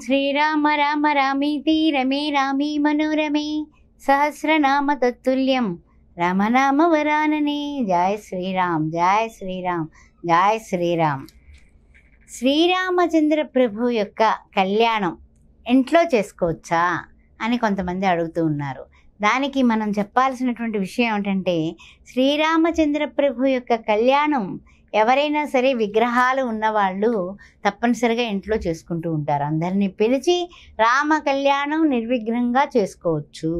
Srirama Rama రామీతి రమే ramie మనోరమే Sahasranama తత్తుల్యం రామనామ వరాననే. జయ శ్రీరామ్, జయ శ్రీరామ్, జయ శ్రీరామ్. శ్రీరామచంద్ర ప్రభు యొక్క కళ్యాణం ఇంట్లో చేసుకోవచ్చా అని కొంతమంది అడుగుతూ ఉన్నారు. దానికి మనం చెప్పాల్సినటువంటి విషయం ఏమిటంటే, శ్రీరామచంద్ర ప్రభు యొక్క కళ్యాణం ఎవరైనా సరే విగ్రహాలు ఉన్నవాళ్ళు తప్పనిసరిగా ఇంట్లో చేసుకుంటూ ఉంటారు. అందరినీ పిలిచి రామ కళ్యాణం నిర్విఘ్నంగా చేసుకోవచ్చు.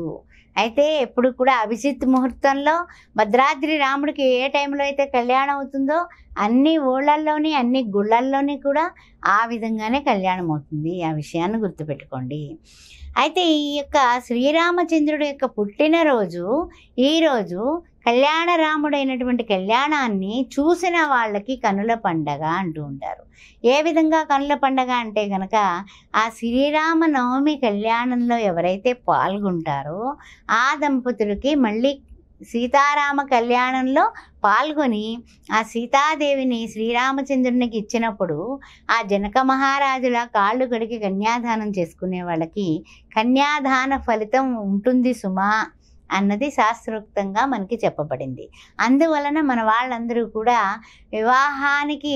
అయితే ఎప్పుడు కూడా అభిజిత్ ముహూర్తంలో భద్రాద్రి రాముడికి ఏ టైంలో అయితే కళ్యాణం అవుతుందో అన్ని ఊళ్ళల్లోని అన్ని గుళ్ళల్లోని కూడా ఆ విధంగానే కళ్యాణం అవుతుంది. ఆ విషయాన్ని గుర్తుపెట్టుకోండి. అయితే ఈ యొక్క శ్రీరామచంద్రుడి యొక్క పుట్టినరోజు ఈరోజు కళ్యాణ రాముడైనటువంటి కళ్యాణాన్ని చూసిన వాళ్ళకి కనుల పండగ అంటూ ఉంటారు. ఏ విధంగా కనుల పండగ అంటే కనుక, ఆ శ్రీరామ నవమి కళ్యాణంలో ఎవరైతే పాల్గొంటారో ఆ దంపతులకి మళ్ళీ సీతారామ కళ్యాణంలో పాల్గొని ఆ సీతాదేవిని శ్రీరామచంద్రునికి ఇచ్చినప్పుడు ఆ జనక మహారాజుల కాళ్ళు కడిగి కన్యాదానం చేసుకునే వాళ్ళకి కన్యాదాన ఫలితం ఉంటుంది సుమా అన్నది శాస్త్రోక్తంగా మనకి చెప్పబడింది. అందువలన మన వాళ్ళందరూ కూడా వివాహానికి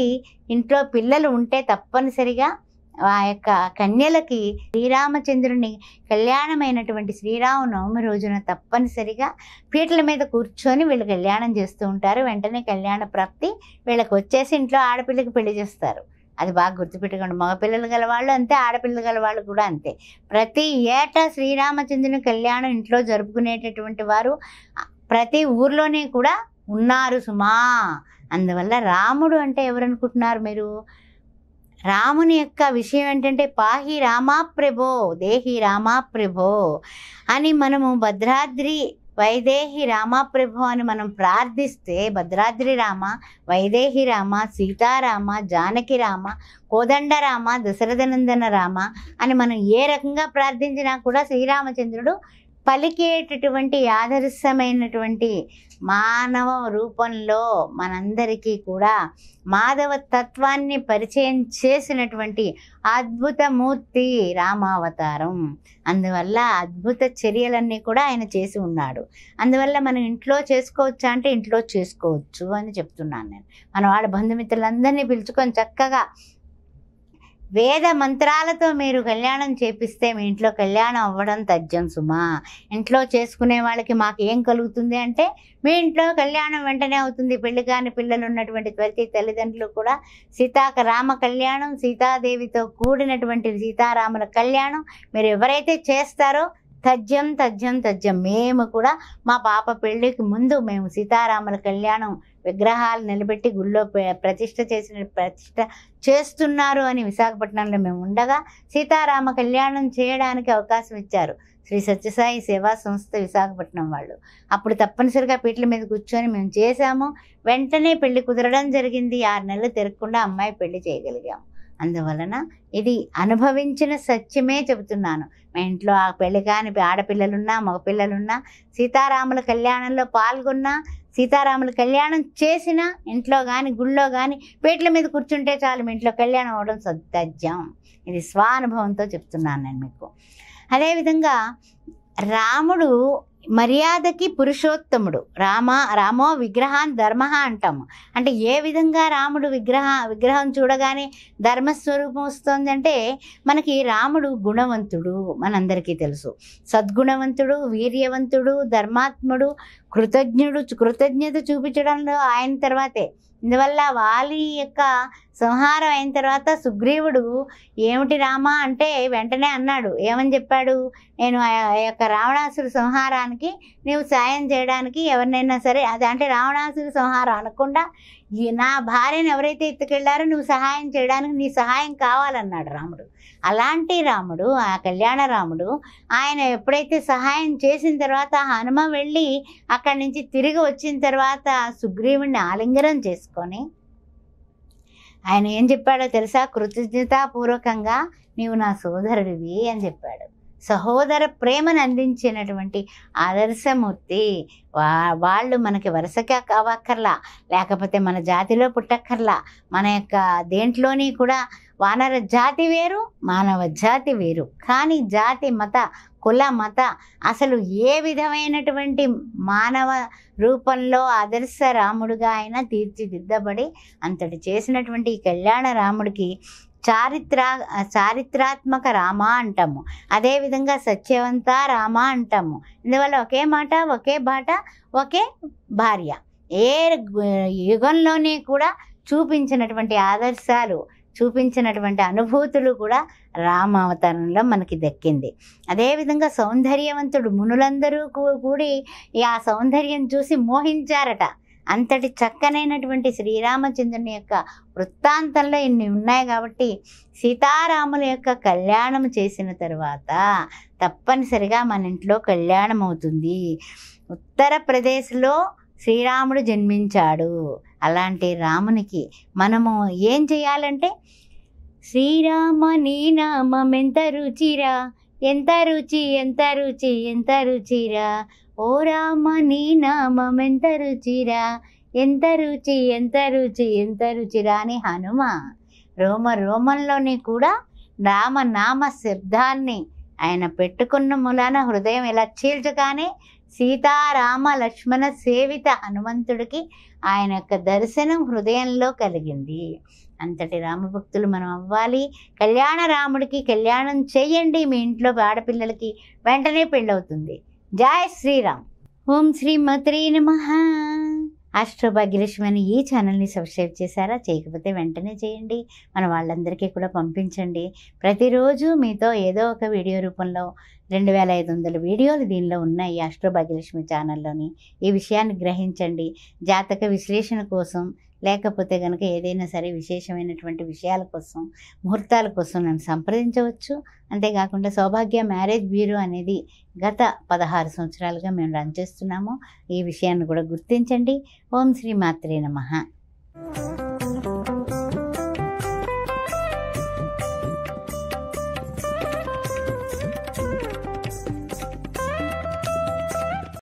ఇంట్లో పిల్లలు ఉంటే తప్పనిసరిగా ఆ యొక్క కన్యలకి శ్రీరామచంద్రుని కళ్యాణమైనటువంటి శ్రీరామనవమి రోజున తప్పనిసరిగా పీటల మీద కూర్చొని వీళ్ళు కళ్యాణం చేస్తూ ఉంటారు. వెంటనే కళ్యాణ ప్రాప్తి వీళ్ళకి వచ్చేసి ఇంట్లో ఆడపిల్లకి పెళ్లి చేస్తారు. అది బాగా గుర్తుపెట్టుకోండి. మగపిల్లలు గలవాళ్ళు అంతే, ఆడపిల్లలు గలవాళ్ళు కూడా అంతే. ప్రతి ఏటా శ్రీరామచంద్రుని కళ్యాణం ఇంట్లో జరుపుకునేటటువంటి వారు ప్రతి ఊర్లోనే కూడా ఉన్నారు సుమా. అందువల్ల రాముడు అంటే ఎవరు అనుకుంటున్నారు మీరు? రాముని యొక్క విషయం ఏంటంటే, పాహి రామా ప్రభో దేహి రామా ప్రభో అని మనము భద్రాద్రి వైదేహి రామప్రభు అని మనం ప్రార్థిస్తే, భద్రాద్రి రామ, వైదేహి రామ, సీతారామ, జానకి రామ, కోదండ రామ, దశరథనందన రామ అని మనం ఏ రకంగా ప్రార్థించినా కూడా శ్రీరామచంద్రుడు పలికేటటువంటి ఆదర్శమైనటువంటి మానవ రూపంలో మనందరికీ కూడా మాధవ తత్వాన్ని పరిచయం చేసినటువంటి అద్భుతమూర్తి రామావతారం. అందువల్ల అద్భుత చర్యలన్నీ కూడా ఆయన చేసి ఉన్నాడు. అందువల్ల మనం ఇంట్లో చేసుకోవచ్చా అంటే ఇంట్లో చేసుకోవచ్చు అని చెప్తున్నాను నేను. మన వాళ్ళ బంధుమిత్రులందరినీ పిలుచుకొని చక్కగా వేద మంత్రాలతో మీరు కళ్యాణం చేపిస్తే మీ ఇంట్లో కళ్యాణం అవ్వడం తథ్యం సుమా. ఇంట్లో చేసుకునే వాళ్ళకి మాకు ఏం కలుగుతుంది అంటే, మీ ఇంట్లో కళ్యాణం వెంటనే అవుతుంది. పెళ్లి కాని పిల్లలు ఉన్నటువంటి ప్రతి తల్లిదండ్రులు కూడా రామ కళ్యాణం, సీతాదేవితో కూడినటువంటి సీతారాముల కళ్యాణం మీరు ఎవరైతే చేస్తారో తథ్యం తథ్యం తథ్యం. మేము కూడా మా పాప పెళ్ళికి ముందు మేము సీతారాముల కళ్యాణం విగ్రహాలు నిలబెట్టి గుళ్ళో ప్రతిష్ఠ చేస్తున్నారు అని విశాఖపట్నంలో మేము ఉండగా సీతారామ కళ్యాణం చేయడానికి అవకాశం ఇచ్చారు శ్రీ సత్యసాయి సేవా సంస్థ విశాఖపట్నం వాళ్ళు. అప్పుడు తప్పనిసరిగా పీటల మీద కూర్చొని మేము చేశాము. వెంటనే పెళ్లి కుదరడం జరిగింది. 6 నెలలు తిరగకుండా అమ్మాయి పెళ్లి చేయగలిగాము. అందువలన ఇది అనుభవించిన సత్యమే చెబుతున్నాను. మా ఇంట్లో ఆ పెళ్లి కాని ఆడపిల్లలున్నా మగపిల్లలున్నా సీతారాముల కళ్యాణంలో పాల్గొన్నా, సీతారాముల కళ్యాణం చేసినా ఇంట్లో కానీ గుళ్ళో కానీ పీటల మీద కూర్చుంటే చాలు మీ ఇంట్లో కళ్యాణం అవ్వడం తథ్యం. ఇది స్వానుభవంతో చెప్తున్నాను నేను మీకు. అదేవిధంగా రాముడు మర్యాదకి పురుషోత్తముడు. రామో విగ్రహాన్ ధర్మ అంటాము. అంటే ఏ విధంగా రాముడు విగ్రహం చూడగానే ధర్మస్వరూపం వస్తుందంటే, మనకి రాముడు గుణవంతుడు మనందరికీ తెలుసు. సద్గుణవంతుడు, వీర్యవంతుడు, ధర్మాత్ముడు, కృతజ్ఞత చూపించడంలో ఆయన తర్వాతే. ఇందువల్ల వాలి యొక్క సంహారం అయిన తర్వాత సుగ్రీవుడు ఏమిటి రామా అంటే వెంటనే అన్నాడు. ఏమని చెప్పాడు? నేను ఆ యొక్క రావణాసురు సంహారానికి నీవు సాయం చేయడానికి ఎవరినైనా సరే, అది అంటే రావణాసురు సంహారం అనకుండా నా భార్యను ఎవరైతే ఎత్తుకెళ్లారో నువ్వు సహాయం చేయడానికి నీ సహాయం కావాలన్నాడు రాముడు. అలాంటి రాముడు, ఆ కళ్యాణ రాముడు, ఆయన ఎప్పుడైతే సహాయం చేసిన తర్వాత హనుమ వెళ్ళి అక్కడి నుంచి తిరిగి వచ్చిన తర్వాత సుగ్రీవుడిని ఆలింగనం చేసుకొని ఆయన ఏం చెప్పాడో తెలుసా? కృతజ్ఞతాపూర్వకంగా నీవు నా సోదరుడివి అని చెప్పాడు. సహోదర ప్రేమను అందించినటువంటి ఆదర్శమూర్తి. వాళ్ళు మనకి వరుసగా కావక్కర్లా, లేకపోతే మన జాతిలో పుట్టక్కర్లా. మన యొక్క దేంట్లోని కూడా వానర జాతి వేరు, మానవ జాతి వేరు. కానీ జాతి, మత, కుల, మత అసలు ఏ విధమైనటువంటి మానవ రూపంలో ఆదర్శ రాముడుగా ఆయన తీర్చిదిద్దబడి అంతటి చేసినటువంటి ఈ కళ్యాణ రాముడికి చారిత్రాత్మక రామ అంటాము. అదేవిధంగా సత్యవంత రామ అంటాము. ఇందువల్ల ఒకే మాట, ఒకే బాట, ఒకే భార్య. ఏ యుగంలోనే కూడా చూపించినటువంటి ఆదర్శాలు, చూపించినటువంటి అనుభూతులు కూడా రామ అవతారంలో మనకి దక్కింది. అదేవిధంగా సౌందర్యవంతుడు, మునులందరూ కూడి ఆ సౌందర్యం చూసి మోహించారట. అంతటి చక్కనైనటువంటి శ్రీరామచంద్రుని యొక్క వృత్తాంతంలో ఇన్ని ఉన్నాయి కాబట్టి సీతారాముల యొక్క కళ్యాణం చేసిన తర్వాత తప్పనిసరిగా మన ఇంట్లో కళ్యాణం అవుతుంది. ఉత్తరప్రదేశ్లో శ్రీరాముడు జన్మించాడు. అలాంటి రామునికి మనము ఏం చేయాలంటే, శ్రీరామ నీ నామం ఎంత రుచిరా, ఎంత రుచి, ఎంత రుచి, ఎంత రుచిరా, ఓ రామ నీ నామం ఎంత రుచిరా, ఎంత రుచి, ఎంత రుచి, ఎంత రుచిరా అని హనుమ రోమంలోని కూడా రామనామ శబ్దాన్ని ఆయన పెట్టుకున్న మూలాన హృదయం ఇలా చీల్చగానే సీతారామ లక్ష్మణ సేవిత హనుమంతుడికి ఆయన యొక్క దర్శనం హృదయంలో కలిగింది. అంతటి రామభక్తులు మనం అవ్వాలి. కళ్యాణ రాముడికి కళ్యాణం చేయండి. మీ ఇంట్లో ఆడపిల్లలకి వెంటనే పెళ్ళవుతుంది. జై శ్రీరామ్. ఓం శ్రీమాత్రే నమః. ఆస్ట్రోభాగ్యలక్ష్మి అని ఈ ఛానల్ని సబ్స్క్రైబ్ చేశారా? చేయకపోతే వెంటనే చేయండి. మన వాళ్ళందరికీ కూడా పంపించండి. ప్రతిరోజు మీతో ఏదో ఒక వీడియో రూపంలో 2500 వీడియోలు దీనిలో ఉన్నాయి ఆస్ట్రోభాగ్యలక్ష్మి ఛానల్లోని. ఈ విషయాన్ని గ్రహించండి. జాతక విశ్లేషణ కోసం, లేకపోతే కనుక ఏదైనా సరే విశేషమైనటువంటి విషయాల కోసం, ముహూర్తాల కోసం నన్ను సంప్రదించవచ్చు. అంతేకాకుండా సౌభాగ్య మ్యారేజ్ బ్యూరో అనేది గత 16 సంవత్సరాలుగా మేము రన్ చేస్తున్నాము. ఈ విషయాన్ని కూడా గుర్తించండి. ఓం శ్రీ మాత్రే నమః.